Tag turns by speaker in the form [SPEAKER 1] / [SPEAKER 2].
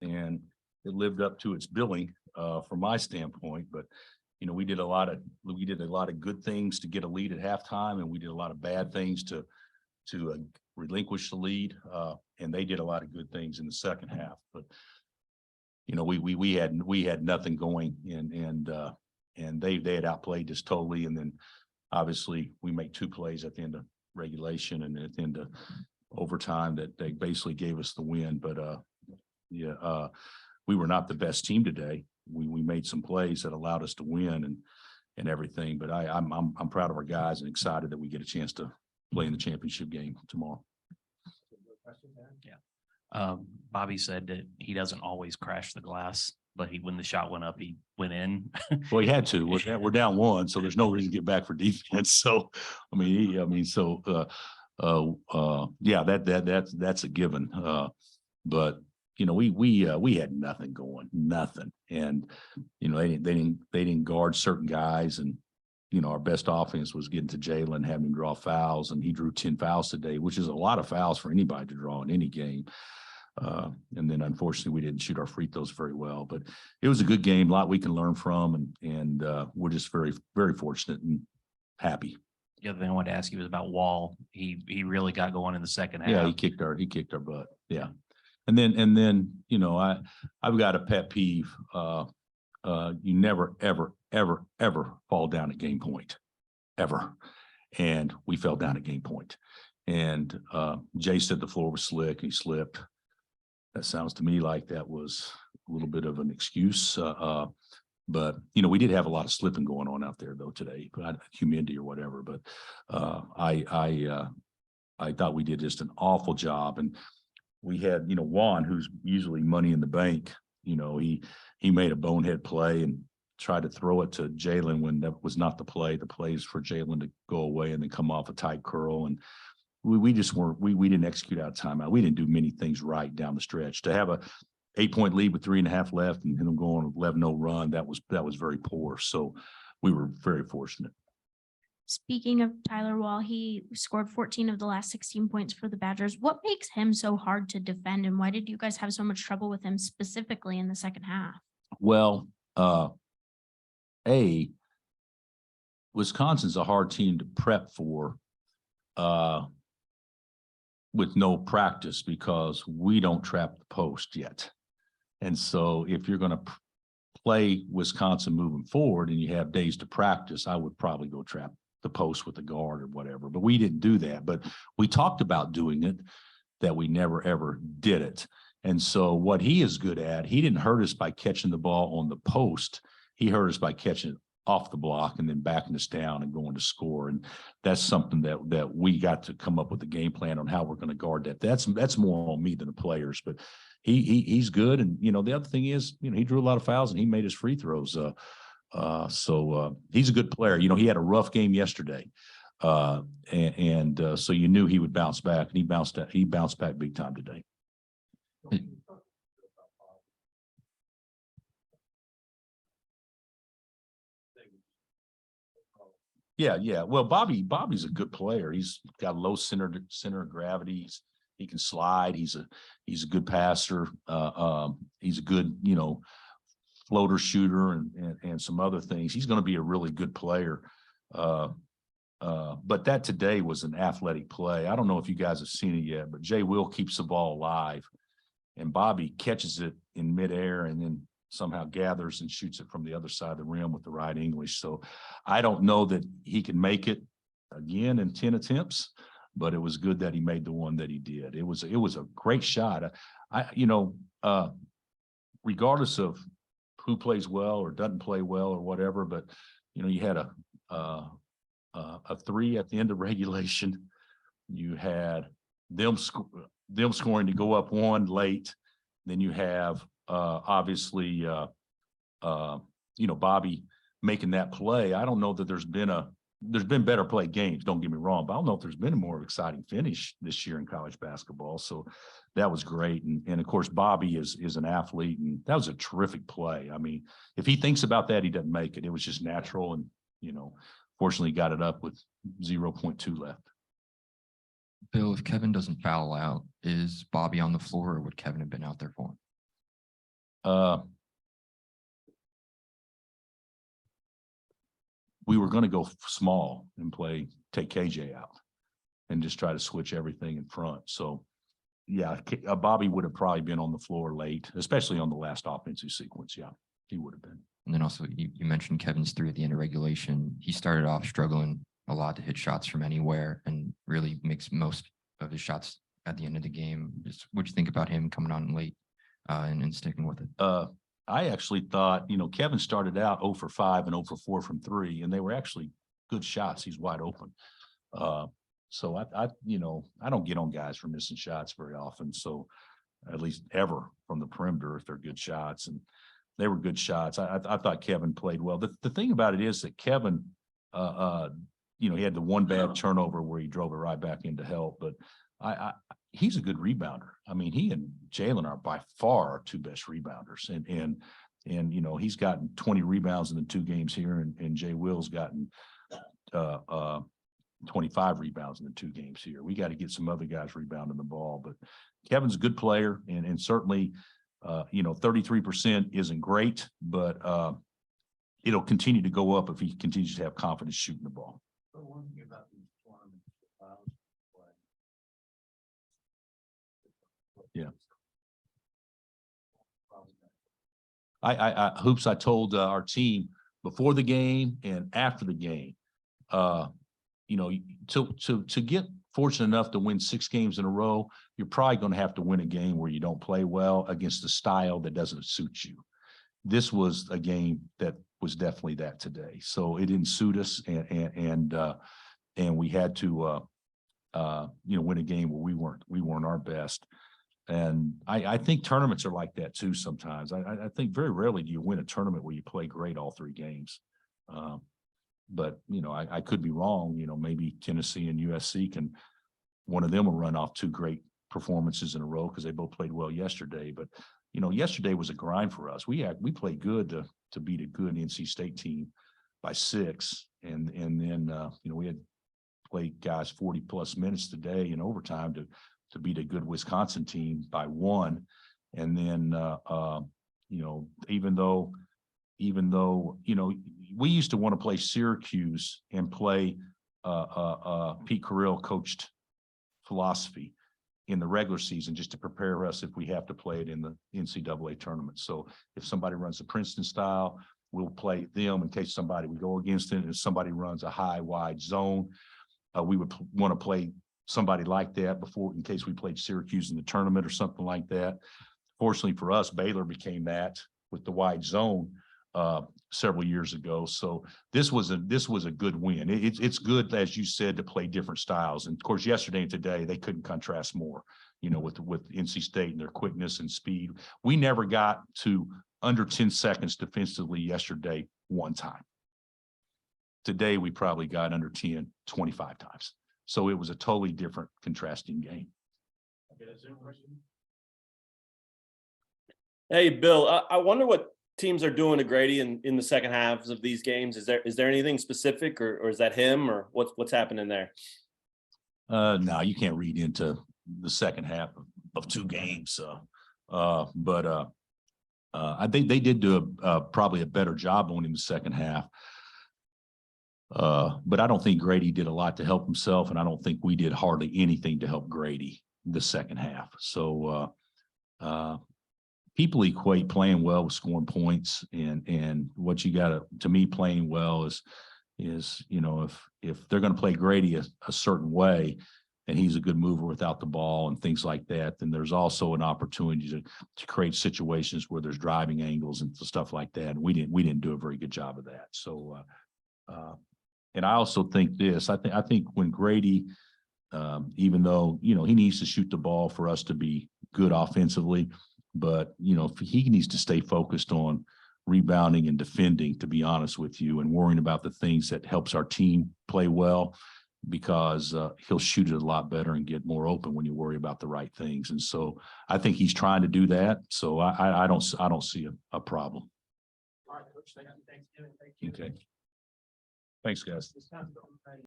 [SPEAKER 1] and it lived up to its billing from my standpoint. But we did a lot of good things to get a lead at halftime, and we did a lot of bad things to relinquish the lead. And they did a lot of good things in the second half. But we had nothing going, and they had outplayed us totally. And then obviously we made 2 plays at the end of regulation and at the end of overtime that they basically gave us the win. But we were not the best team today. We made some plays that allowed us to win and everything. But I'm proud of our guys and excited that we get a chance to play in the championship game tomorrow.
[SPEAKER 2] Yeah. Bobby said that he doesn't always crash the glass, but when the shot went up, he went in.
[SPEAKER 1] Well, he had to. We're down 1, so there's no reason to get back for defense. So, yeah, that's a given. But we had nothing going, nothing, and they didn't guard certain guys, and our best offense was getting to Jalen, having him draw fouls, and he drew 10 fouls today, which is a lot of fouls for anybody to draw in any game. And then unfortunately we didn't shoot our free throws very well, but it was a good game, a lot we can learn from, and we're just very, very fortunate and happy.
[SPEAKER 2] The other thing I wanted to ask you was about Wall. He really got going in the second half.
[SPEAKER 1] Yeah, he kicked our butt. Yeah. And then I've got a pet peeve. You never, ever, ever, ever fall down at game point, ever. And we fell down at game point. And Jay said the floor was slick and he slipped. That sounds to me like that was a little bit of an excuse. But we did have a lot of slipping going on out there though today, humidity or whatever. But I thought we did just an awful job. And we had, Juan, who's usually money in the bank, he made a bonehead play and tried to throw it to Jalen when that was not the play. The play is for Jalen to go away and then come off a tight curl. And we just weren't, we didn't execute out of timeout. We didn't do many things right down the stretch. To have a 8-point lead with 3.5 left and him going 11-0 run, that was very poor. So we were very fortunate.
[SPEAKER 3] Speaking of Tyler Wall, he scored 14 of the last 16 points for the Badgers. What makes him so hard to defend, and why did you guys have so much trouble with him specifically in the second half?
[SPEAKER 1] Well, Wisconsin's a hard team to prep for with no practice because we don't trap the post yet. And so if you're going to play Wisconsin moving forward and you have days to practice, I would probably go trap the post with the guard or whatever. But we didn't do that. But we talked about doing it, that we never, ever did it. And so what he is good at, he didn't hurt us by catching the ball on the post. He hurt us by catching it off the block and then backing us down and going to score. And that's something that we got to come up with a game plan on how we're going to guard that. That's more on me than the players, but he's good. And, the other thing is, he drew a lot of fouls and he made his free throws. So he's a good player. He had a rough game yesterday. So you knew he would bounce back, and he bounced back big time today. Yeah. Well, Bobby's a good player. He's got low center of gravity. He can slide. He's a good passer. He's a good, floater shooter and some other things. He's going to be a really good player. But that today was an athletic play. I don't know if you guys have seen it yet, but Jay Will keeps the ball alive, and Bobby catches it in midair and then somehow gathers and shoots it from the other side of the rim with the right English. So I don't know that he can make it again in 10 attempts, but it was good that he made the one that he did. It was a great shot. Regardless of who plays well or doesn't play well or whatever, but you had a 3 at the end of regulation. You had them scoring to go up 1 late. Then you have obviously Bobby making that play. I don't know that there's been better play games, don't get me wrong, but I don't know if there's been a more exciting finish this year in college basketball. So that was great. And of course, Bobby is an athlete, and that was a terrific play. I mean, if he thinks about that, he doesn't make it. It was just natural, and fortunately got it up with 0.2 left.
[SPEAKER 4] Bill, if Kevin doesn't foul out, is Bobby on the floor, or would Kevin have been out there for him?
[SPEAKER 1] We were going to go small and take KJ out and just try to switch everything in front. So, yeah, Bobby would have probably been on the floor late, especially on the last offensive sequence. Yeah, he would have been.
[SPEAKER 4] And then also you mentioned Kevin's three at the end of regulation. He started off struggling a lot to hit shots from anywhere and really makes most of his shots at the end of the game. Just what'd you think about him coming on late and sticking with it?
[SPEAKER 1] I actually thought, Kevin started out 0 for 5 and 0 for 4 from 3, and they were actually good shots. He's wide open. So I don't get on guys for missing shots very often. So at least ever from the perimeter, if they're good shots, and they were good shots. I thought Kevin played well. The thing about it is that Kevin, he had the one bad turnover where he drove it right back into help, but he's a good rebounder. I mean, he and Jalen are by far our two best rebounders, and he's gotten 20 rebounds in the 2 games here, and Jay Will's gotten 25 rebounds in the 2 games here. We got to get some other guys rebounding the ball, but Kevin's a good player, and certainly 33% isn't great, but it'll continue to go up if he continues to have confidence shooting the ball. Yeah. I told our team before the game and after the game, to get fortunate enough to win 6 games in a row, you're probably going to have to win a game where you don't play well against a style that doesn't suit you. This was a game that was definitely that today. So it didn't suit us, and we had to win a game where we weren't our best. And I think tournaments are like that too sometimes. I think very rarely do you win a tournament where you play great all 3 games. But I could be wrong. Maybe Tennessee and USC one of them will run off 2 great performances in a row because they both played well yesterday. But yesterday was a grind for us. We played good to beat a good NC State team by 6, and then we had played guys 40+ minutes today in overtime to beat a good Wisconsin team by 1. And then even though we used to want to play Syracuse and play Pete Carril coached philosophy in the regular season just to prepare us if we have to play it in the NCAA tournament. So if somebody runs the Princeton style, we'll play them in case we go against it. If somebody runs a high wide zone, we would want to play somebody like that before, in case we played Syracuse in the tournament or something like that. Fortunately for us, Baylor became that with the wide zone several years ago. So this was a good win. It's good, as you said, to play different styles. And of course, yesterday and today, they couldn't contrast more, with NC State and their quickness and speed. We never got to under 10 seconds defensively yesterday one time. Today, we probably got under 10 25 times. So it was a totally different contrasting game.
[SPEAKER 5] Hey, Bill, I wonder what teams are doing to Grady in the second halves of these games. Is there anything specific, or is that him, or what's happening there?
[SPEAKER 1] No, you can't read into the second half of 2 games. But I think they did do probably a better job on him the second half. But I don't think Grady did a lot to help himself, and I don't think we did hardly anything to help Grady the second half. So people equate playing well with scoring points, and what you got to me, playing well is if they're going to play Grady a certain way, and he's a good mover without the ball and things like that, then there's also an opportunity to create situations where there's driving angles and stuff like that. And we didn't do a very good job of that. So and I also think this, I think when Grady, even though, he needs to shoot the ball for us to be good offensively, but, he needs to stay focused on rebounding and defending, to be honest with you, and worrying about the things that helps our team play well, because he'll shoot it a lot better and get more open when you worry about the right things. And so I think he's trying to do that. So I don't see a problem.
[SPEAKER 5] All right, Coach, thank you.
[SPEAKER 1] Okay. Thanks, guys.